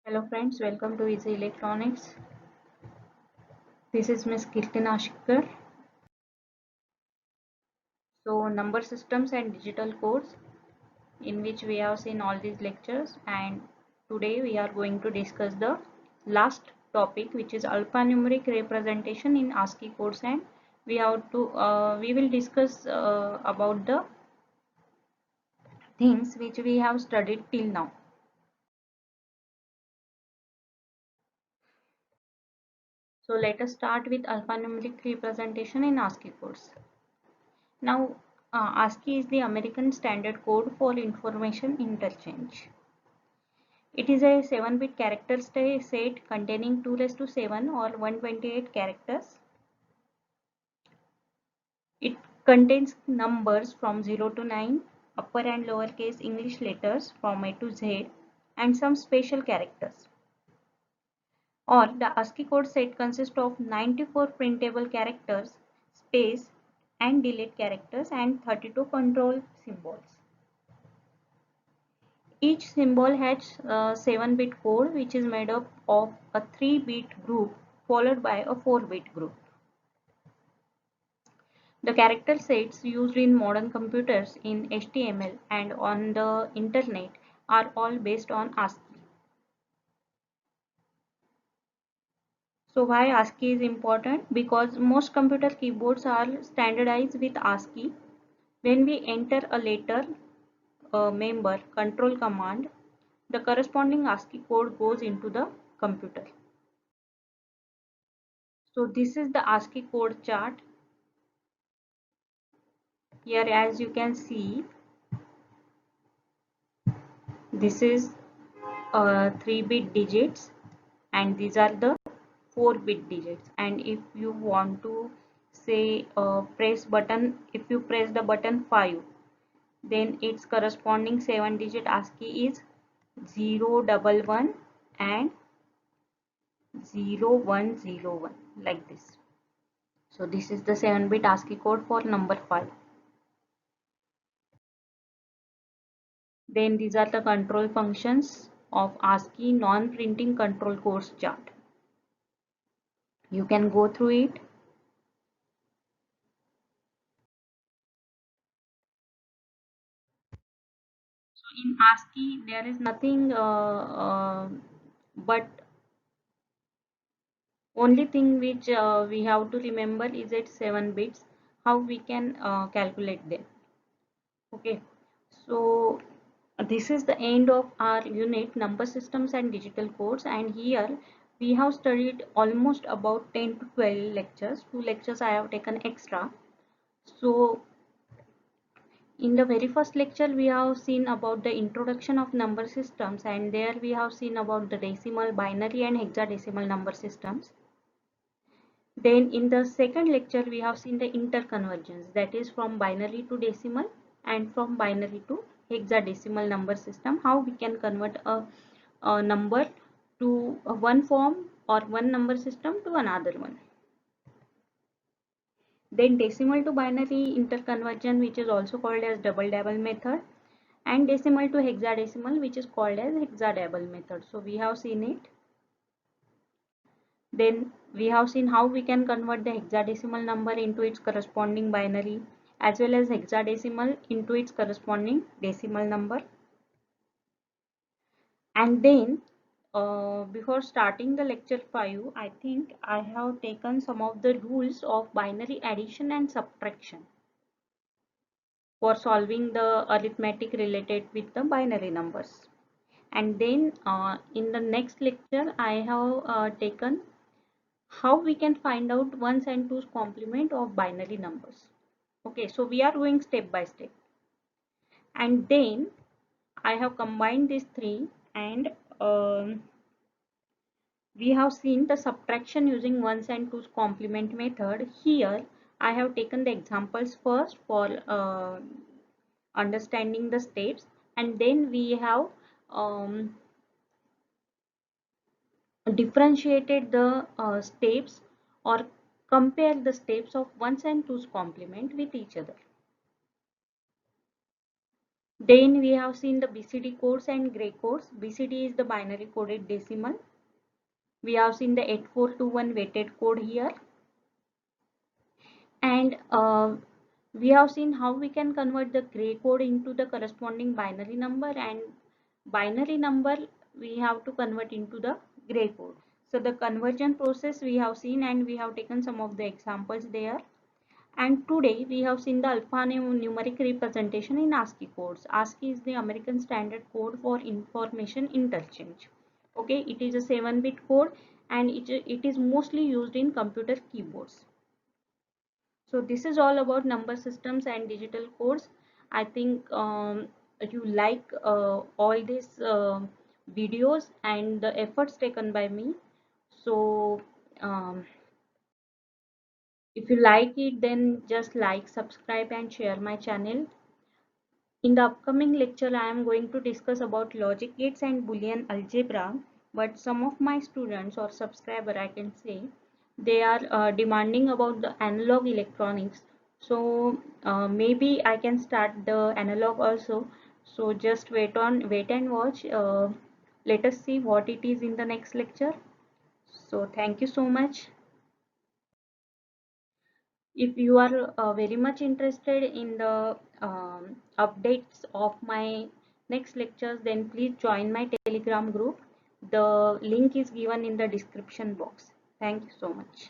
Hello friends, welcome to Easy Electronics. This is Miss Kirtan Ashikar. So number systems and digital codes, in which we have seen all these lectures, and today we are going to discuss the last topic, which is alphanumeric representation in ASCII codes, and we will discuss about the things which we have studied till now. So let us start with alphanumeric representation in ASCII codes. Now, ASCII is the American Standard Code for Information Interchange. It is a 7-bit character set containing 2 raised to 7 or 128 characters. It contains numbers from 0 to 9, upper and lower case English letters from A to Z, and some special characters. Or the ASCII code set consists of 94 printable characters, space and delete characters, and 32 control symbols. Each symbol has a 7-bit code, which is made up of a 3-bit group followed by a 4-bit group. The character sets used in modern computers, in HTML and on the internet are all based on ASCII. So why ASCII is important? Because most computer keyboards are standardized with ASCII. When we enter a letter, a member, control command, the corresponding ASCII code goes into the computer. So this is the ASCII code chart. Here, as you can see, this is 3-bit digits, and these are the 4-bit digits. And if you want to say if you press the button 5, then its corresponding 7-digit ASCII is 011 and 0101, like this. So this is the 7-bit ASCII code for number 5. Then these are the control functions of ASCII non-printing control codes chart. You can go through it. So in ASCII there is nothing but only thing which we have to remember is its 7 bits, how we can calculate them. Okay, so this is the end of our unit number systems and digital codes, and here we have studied almost about 10 to 12 lectures. 2 lectures I have taken extra. So in the very first lecture we have seen about the introduction of number systems, and there we have seen about the decimal, binary and hexadecimal number systems. Then in the second lecture we have seen the interconvergence, that is from binary to decimal and from binary to hexadecimal number system, how we can convert a number to one form or one number system to another one. Then decimal to binary interconversion, which is also called as double-double method, and decimal to hexadecimal, which is called as hexadecimal method. So we have seen it. Then we have seen how we can convert the hexadecimal number into its corresponding binary, as well as hexadecimal into its corresponding decimal number. And then before starting the lecture 5, I think I have taken some of the rules of binary addition and subtraction for solving the arithmetic related with the binary numbers. And then in the next lecture I have taken how we can find out ones and twos complement of binary numbers. Okay, so we are going step by step. And then I have combined these three, and we have seen the subtraction using ones and twos complement method. Here I have taken the examples first for understanding the steps, and then we have differentiated the steps, or compare the steps of ones and twos complement with each other. Then we have seen the BCD codes and gray codes. BCD is the binary coded decimal. We have seen the 8421 weighted code here. And we have seen how we can convert the gray code into the corresponding binary number, and binary number we have to convert into the gray code. So the conversion process we have seen, and we have taken some of the examples there. And today we have seen the alphanumeric representation in ASCII codes. ASCII is the American Standard Code for Information Interchange. Okay, it is a 7-bit code, and it is mostly used in computer keyboards. So this is all about number systems and digital codes. I think you like all these videos and the efforts taken by me. So um, if you like it, then just like, subscribe and share my channel. In the upcoming lecture, I am going to discuss about logic gates and Boolean algebra. But some of my students or subscriber, I can say, they are demanding about the analog electronics. So maybe I can start the analog also. So just wait and watch. Let us see what it is in the next lecture. So thank you so much. If you are very much interested in the updates of my next lectures, then please join my Telegram group. The link is given in the description box. Thank you so much.